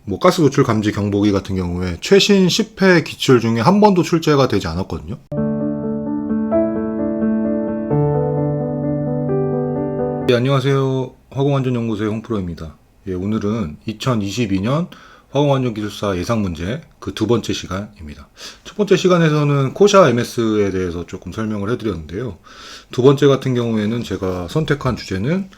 뭐 가스 노출 감지 경보기 같은 경우에 최신 10회 기출 중에 한 번도 출제가 되지 않았거든요. 네, 안녕하세요. 화공안전연구소의 홍프로입니다. 오늘은 2022년 화공안전기술사 예상문제 그 두 번째 시간입니다. 첫 번째 시간에서는 코샤 MS에 대해서 조금 설명을 해드렸는데요. 두 번째 같은 경우에는 제가 선택한 주제는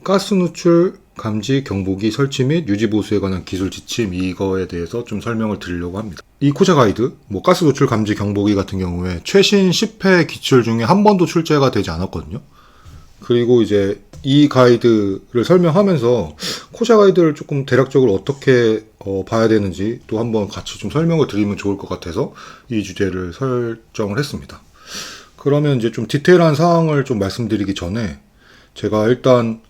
가스 누출 감지 경보기 설치 및 유지 보수에 관한 기술 지침, 이거에 대해서 좀 설명을 드리려고 합니다. 이 코샤 가이드, 가스 노출 감지 경보기 같은 경우에 최신 10회 기출 중에 한 번도 출제가 되지 않았거든요. 그리고 이제 이 가이드를 설명하면서 코샤 가이드를 조금 대략적으로 어떻게 봐야 되는지 또 한번 같이 좀 설명을 드리면 좋을 것 같아서 이 주제를 설정을 했습니다. 그러면 이제 좀 디테일한 사항을 좀 말씀드리기 전에 제가 일단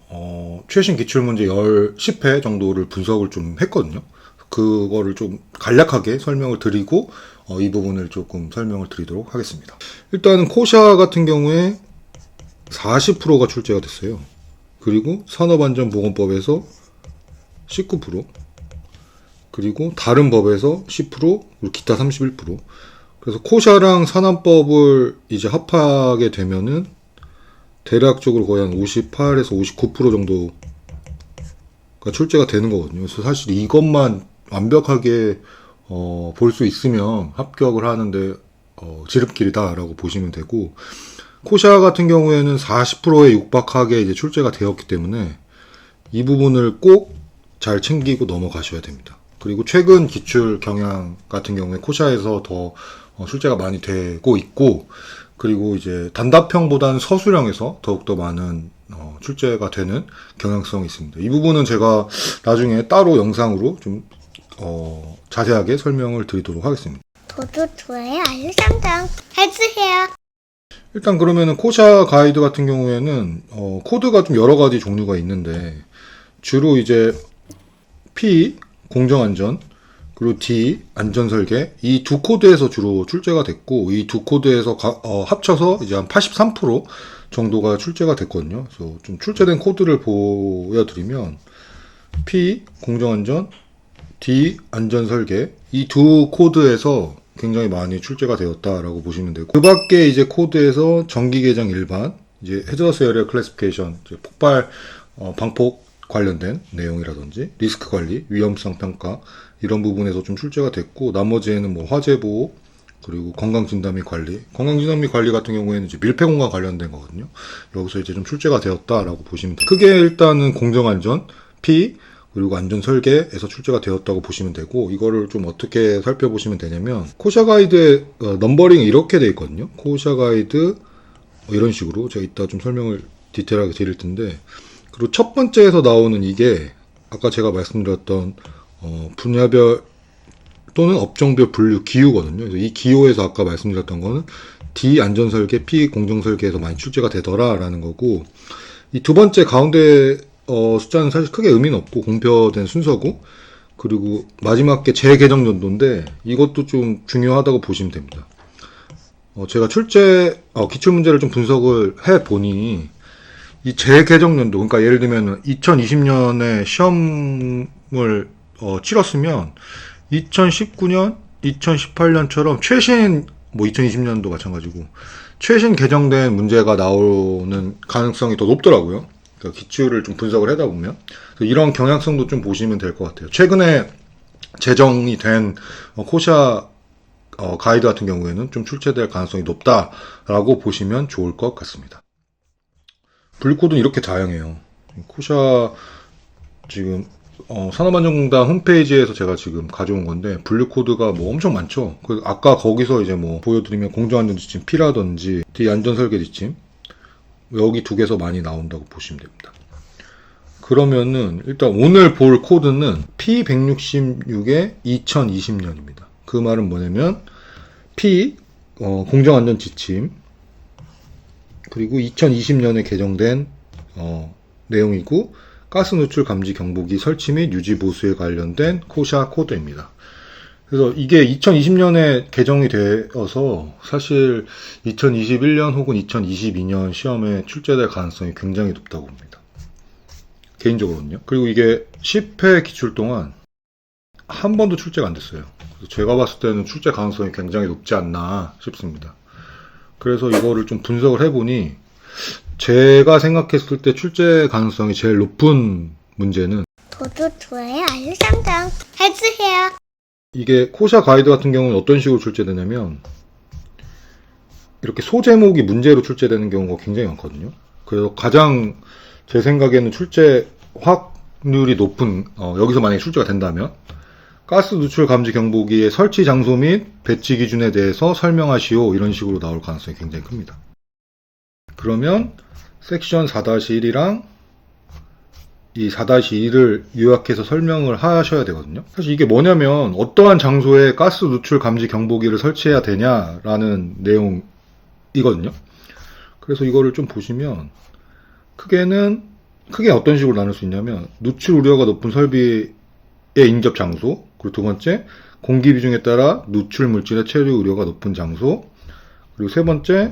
최신 기출문제 10회 정도를 분석을 좀 했거든요. 그거를 좀 간략하게 설명을 드리고 이 부분을 조금 설명을 드리도록 하겠습니다. 일단은 코샤 같은 경우에 40%가 출제가 됐어요. 그리고 산업안전보건법에서 19%, 그리고 다른 법에서 10%, 그리고 기타 31%. 그래서 코샤랑 산업법을 이제 합하게 되면은 대략적으로 거의 한 58에서 59% 정도가 출제가 되는 거거든요. 그래서 사실 이것만 완벽하게 볼 수 있으면 합격을 하는데 지름길이다라고 보시면 되고, 코샤 같은 경우에는 40%에 육박하게 이제 출제가 되었기 때문에 이 부분을 꼭 잘 챙기고 넘어가셔야 됩니다. 그리고 최근 기출 경향 같은 경우에 코샤에서 더 출제가 많이 되고 있고, 그리고 이제 단답형보다는 서술형에서 더욱더 많은 출제가 되는 경향성이 있습니다. 이 부분은 제가 나중에 따로 영상으로 좀 자세하게 설명을 드리도록 하겠습니다. 구독, 좋아요, 알림 설정 해주세요. 일단 그러면은 코샤 가이드 같은 경우에는 코드가 좀 여러 가지 종류가 있는데, 주로 이제 P 공정안전, 그리고 D 안전설계, 이 두 코드에서 주로 출제가 됐고, 이 두 코드에서 합쳐서 이제 한 83% 정도가 출제가 됐거든요. 그래서 좀 출제된 코드를 보여드리면 P 공정안전, D 안전설계, 이 두 코드에서 굉장히 많이 출제가 되었다라고 보시면 되고, 그 밖에 이제 코드에서 전기계장 일반, 이제 해저더스 에리어 클래시피케이션, 폭발 방폭 관련된 내용이라든지 리스크 관리, 위험성 평가, 이런 부분에서 좀 출제가 됐고, 나머지에는 뭐 화재 보호, 그리고 건강진단 및 관리, 건강진단 및 관리 같은 경우에는 이제 밀폐공간 관련된 거거든요. 여기서 이제 좀 출제가 되었다라고 보시면 돼요. 크게 일단은 공정안전, P, 그리고 안전설계에서 출제가 되었다고 보시면 되고, 이거를 좀 어떻게 살펴보시면 되냐면, 코샤 가이드의 넘버링이 이렇게 돼 있거든요. 코샤 가이드 이런 식으로 제가 이따 좀 설명을 디테일하게 드릴 텐데, 그리고 첫 번째에서 나오는 이게 아까 제가 말씀드렸던 분야별 또는 업종별 분류 기호거든요. 그래서 이 기호에서 아까 말씀드렸던 거는 D 안전설계, P 공정설계에서 많이 출제가 되더라라는 거고, 이 두 번째 가운데 숫자는 사실 크게 의미는 없고 공표된 순서고, 그리고 마지막 게 재개정 연도인데 이것도 좀 중요하다고 보시면 됩니다. 제가 기출문제를 좀 분석을 해보니 이 재개정 연도, 그러니까 예를 들면 2020년에 시험을 치렀으면 2019년, 2018년처럼 최신, 2020년도 마찬가지고 최신 개정된 문제가 나오는 가능성이 더 높더라고요. 그러니까 기출을 좀 분석을 하다 보면 이런 경향성도 좀 보시면 될 것 같아요. 최근에 제정이 된 코샤 가이드 같은 경우에는 좀 출제될 가능성이 높다라고 보시면 좋을 것 같습니다. 분류코드는 이렇게 다양해요. 코샤 지금 산업안전공단 홈페이지에서 제가 지금 가져온 건데, 분류코드가 엄청 많죠. 아까 거기서 이제 보여드리면 공정안전 지침 P라든지 D 안전설계 지침, 여기 두 개서 많이 나온다고 보시면 됩니다. 그러면은 일단 오늘 볼 코드는 P166의 2020년입니다. 그 말은 뭐냐면 P 공정안전 지침, 그리고 2020년에 개정된 내용이고, 가스 노출 감지 경보기 설치 및 유지 보수에 관련된 코샤 코드입니다. 그래서 이게 2020년에 개정이 되어서 사실 2021년 혹은 2022년 시험에 출제될 가능성이 굉장히 높다고 봅니다. 개인적으로는요. 그리고 이게 10회 기출 동안 한 번도 출제가 안 됐어요. 그래서 제가 봤을 때는 출제 가능성이 굉장히 높지 않나 싶습니다. 그래서 이거를 좀 분석을 해보니 제가 생각했을 때 출제 가능성이 제일 높은 문제는 구독, 좋아요, 알림 설정 해주세요. 이게 코샤 가이드 같은 경우는 어떤 식으로 출제되냐면 이렇게 소제목이 문제로 출제되는 경우가 굉장히 많거든요. 그래서 가장 제 생각에는 출제 확률이 높은 여기서 만약에 출제가 된다면 가스 누출 감지 경보기의 설치 장소 및 배치 기준에 대해서 설명하시오 이런 식으로 나올 가능성이 굉장히 큽니다. 그러면 섹션 4-1이랑 이 4-2를 요약해서 설명을 하셔야 되거든요. 사실 이게 뭐냐면 어떠한 장소에 가스 누출 감지 경보기를 설치해야 되냐라는 내용이거든요. 그래서 이거를 좀 보시면 크게 어떤 식으로 나눌 수 있냐면 누출 우려가 높은 설비의 인접 장소, 그리고 두 번째 공기 비중에 따라 누출 물질의 체류 우려가 높은 장소, 그리고 세 번째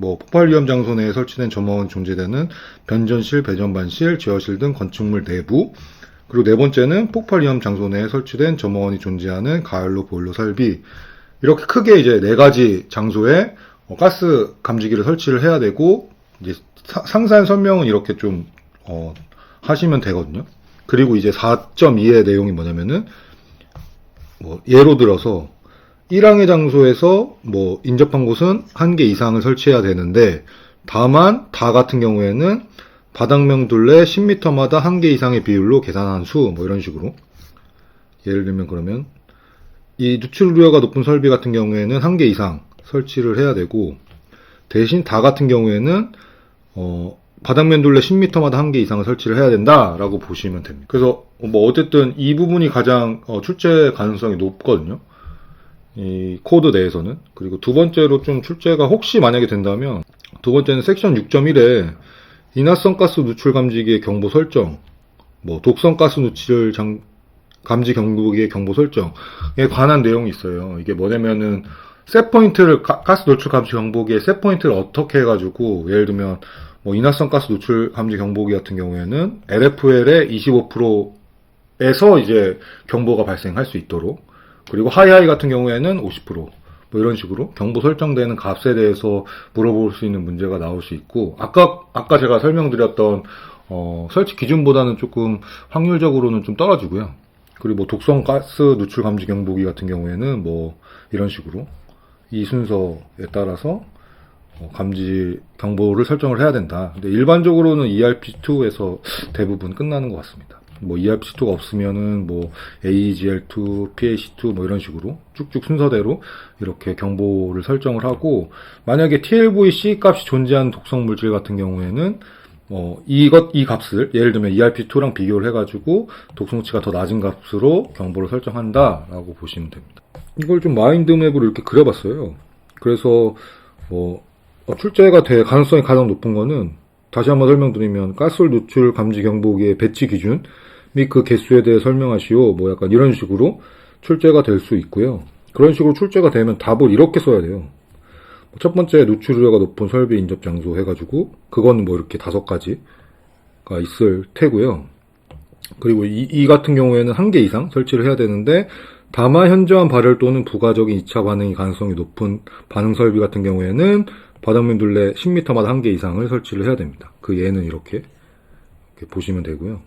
폭발 위험 장소 내에 설치된 점화원이 존재되는 변전실, 배전반실, 제어실 등 건축물 내부, 그리고 네 번째는 폭발 위험 장소 내에 설치된 점화원이 존재하는 가열로 보일러 설비. 이렇게 크게 이제 네 가지 장소에 가스 감지기를 설치를 해야 되고, 이제 상세한 설명은 이렇게 좀 하시면 되거든요. 그리고 이제 4.2의 내용이 뭐냐면은 예로 들어서 1항의 장소에서 인접한 곳은 1개 이상을 설치해야 되는데, 다만 다 같은 경우에는 바닥면 둘레 10m마다 1개 이상의 비율로 계산한 수, 이런 식으로. 예를 들면 그러면 이 누출 우려가 높은 설비 같은 경우에는 1개 이상 설치를 해야 되고, 대신 다 같은 경우에는 바닥면 둘레 10m마다 1개 이상을 설치를 해야 된다라고 보시면 됩니다. 그래서 어쨌든 이 부분이 가장 출제 가능성이 높거든요. 이 코드 내에서는. 그리고 두 번째로 좀 출제가 혹시 만약에 된다면, 두 번째는 섹션 6.1에 인화성 가스 누출 감지기의 경보 설정, 독성 가스 누출 감지 경보기의 경보 설정에 관한 내용이 있어요. 이게 뭐냐면은 셋 포인트를 가스 노출 감지 경보기의 셋 포인트를 어떻게 해가지고, 예를 들면 인화성 가스 노출 감지 경보기 같은 경우에는 LFL의 25%에서 이제 경보가 발생할 수 있도록, 그리고 하이하이 같은 경우에는 50%, 이런 식으로 경보 설정되는 값에 대해서 물어볼 수 있는 문제가 나올 수 있고, 아까 제가 설명드렸던 설치 기준보다는 조금 확률적으로는 좀 떨어지고요. 그리고 독성 가스 누출 감지 경보기 같은 경우에는 이런 식으로 이 순서에 따라서 감지 경보를 설정을 해야 된다. 근데 일반적으로는 ERP2에서 대부분 끝나는 것 같습니다. ERP2가 없으면은 AEGL2, PAC2 이런 식으로 쭉쭉 순서대로 이렇게 경보를 설정을 하고, 만약에 TLVC 값이 존재하는 독성 물질 같은 경우에는 이 값을 예를 들면 ERP2랑 비교를 해가지고 독성치가 더 낮은 값으로 경보를 설정한다라고 보시면 됩니다. 이걸 좀 마인드맵으로 이렇게 그려봤어요. 그래서 출제가 될 가능성이 가장 높은 거는, 다시 한번 설명드리면 가스 누출 감지 경보기의 배치 기준 및 그 개수에 대해 설명하시오, 약간 이런 식으로 출제가 될 수 있고요. 그런 식으로 출제가 되면 답을 이렇게 써야 돼요. 첫 번째 누출 우려가 높은 설비 인접 장소 해가지고 그거는 이렇게 5가지가 있을 테고요. 그리고 이 같은 경우에는 1개 이상 설치를 해야 되는데, 다만 현저한 발열 또는 부가적인 2차 반응이 가능성이 높은 반응 설비 같은 경우에는 바닥면 둘레 10m마다 1개 이상을 설치를 해야 됩니다. 그 예는 이렇게 보시면 되고요.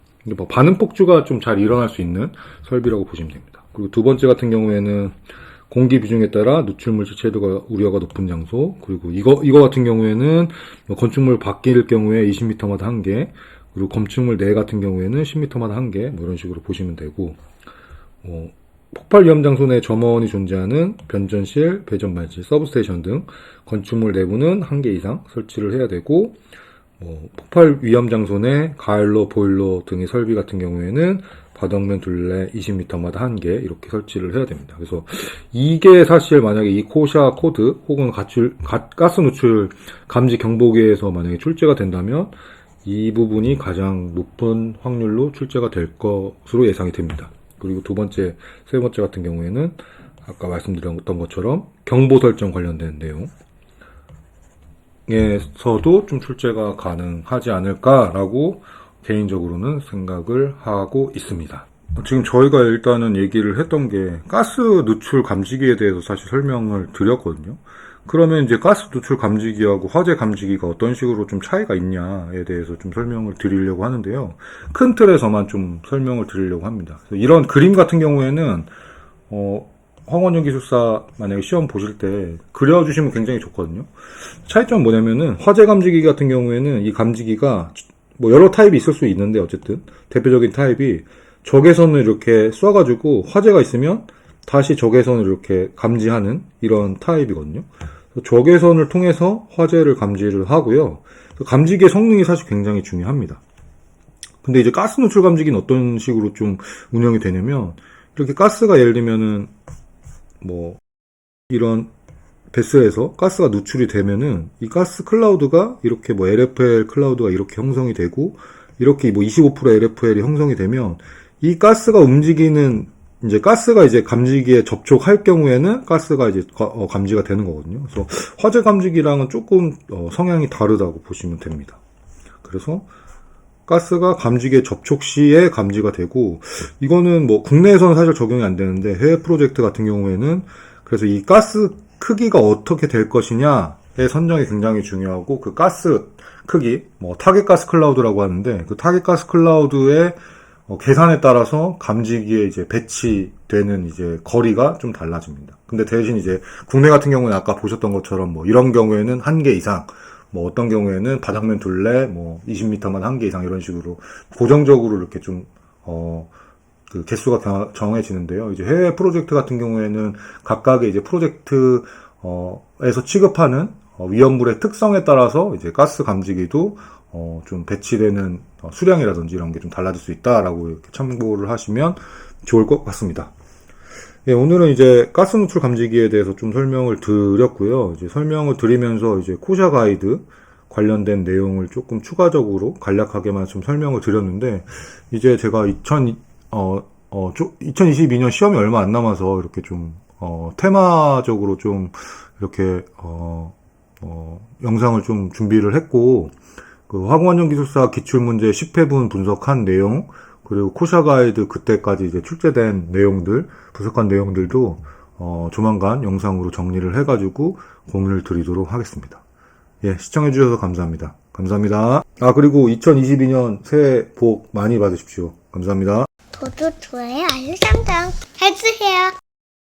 반응 폭주가 좀 잘 일어날 수 있는 설비라고 보시면 됩니다. 그리고 두 번째 같은 경우에는 공기 비중에 따라 누출 물질 체류가 우려가 높은 장소, 그리고 이거 같은 경우에는 건축물 밖일 경우에 20m마다 1개, 그리고 건축물 내 같은 경우에는 10m마다 1개, 이런 식으로 보시면 되고, 폭발 위험 장소 내 점화원이 존재하는 변전실, 배전반실, 서브스테이션 등 건축물 내부는 1개 이상 설치를 해야 되고, 폭발 위험 장소 내 가열로, 보일러 등의 설비 같은 경우에는 바닥면 둘레 20m마다 1개 이렇게 설치를 해야 됩니다. 그래서 이게 사실 만약에 이 코샤 코드 혹은 가스 누출 감지 경보기에서 만약에 출제가 된다면 이 부분이 가장 높은 확률로 출제가 될 것으로 예상이 됩니다. 그리고 두 번째, 세 번째 같은 경우에는 아까 말씀드렸던 것처럼 경보 설정 관련된 내용에서도 좀 출제가 가능하지 않을까라고 개인적으로는 생각을 하고 있습니다. 지금 저희가 일단은 얘기를 했던 게 가스 누출 감지기에 대해서 사실 설명을 드렸거든요. 그러면 이제 가스 누출 감지기하고 화재 감지기가 어떤 식으로 좀 차이가 있냐에 대해서 좀 설명을 드리려고 하는데요. 큰 틀에서만 좀 설명을 드리려고 합니다. 그래서 이런 그림 같은 경우에는 황원영 기술사 만약에 시험 보실 때 그려주시면 굉장히 좋거든요. 차이점은 뭐냐면은 화재 감지기 같은 경우에는 이 감지기가 뭐 여러 타입이 있을 수 있는데 어쨌든 대표적인 타입이 적외선을 이렇게 쏴가지고 화재가 있으면 다시 적외선을 이렇게 감지하는 이런 타입이거든요. 적외선을 통해서 화재를 감지를 하고요. 감지기의 성능이 사실 굉장히 중요합니다. 근데 이제 가스 누출 감지기는 어떤 식으로 좀 운영이 되냐면 이렇게 가스가 예를 들면은 뭐 이런 베스에서 가스가 누출이 되면은 이 가스 클라우드가 이렇게 뭐 LFL 클라우드가 이렇게 형성이 되고 이렇게 뭐 25% LFL이 형성이 되면 이 가스가 움직이는 이제 가스가 이제 감지기에 접촉할 경우에는 가스가 이제 감지가 되는 거거든요. 그래서 화재 감지기랑은 조금 성향이 다르다고 보시면 됩니다. 그래서 가스가 감지기에 접촉 시에 감지가 되고 이거는 뭐 국내에서는 사실 적용이 안 되는데 해외 프로젝트 같은 경우에는 그래서 이 가스 크기가 어떻게 될 것이냐의 선정이 굉장히 중요하고 그 가스 크기 뭐 타겟 가스 클라우드라고 하는데 그 타겟 가스 클라우드의 계산에 따라서 감지기에 이제 배치되는 이제 거리가 좀 달라집니다. 근데 대신 이제 국내 같은 경우는 아까 보셨던 것처럼 뭐 이런 경우에는 1개 이상 뭐 어떤 경우에는 바닥면 둘레 뭐 20m만 1개 이상 이런 식으로 고정적으로 이렇게 좀 그 개수가 정해지는데요. 이제 해외 프로젝트 같은 경우에는 각각의 이제 프로젝트에서 취급하는 위험물의 특성에 따라서 이제 가스 감지기도 좀 배치되는 수량이라든지 이런 게 좀 달라질 수 있다라고 이렇게 참고를 하시면 좋을 것 같습니다. 예, 오늘은 이제 가스 누출 감지기에 대해서 좀 설명을 드렸고요. 이제 설명을 드리면서 이제 코샤 가이드 관련된 내용을 조금 추가적으로 간략하게만 좀 설명을 드렸는데, 이제 제가 2022년 시험이 얼마 안 남아서 이렇게 좀, 테마적으로 좀 이렇게, 영상을 좀 준비를 했고, 그 화공안전 기술사 기출문제 10회분 분석한 내용, 그리고 코샤 가이드 그때까지 이제 출제된 내용들, 분석한 내용들도 조만간 영상으로 정리를 해가지고 공유를 드리도록 하겠습니다. 예, 시청해주셔서 감사합니다. 감사합니다. 그리고 2022년 새해 복 많이 받으십시오. 감사합니다. 구독, 좋아요, 알림 설정 해주세요.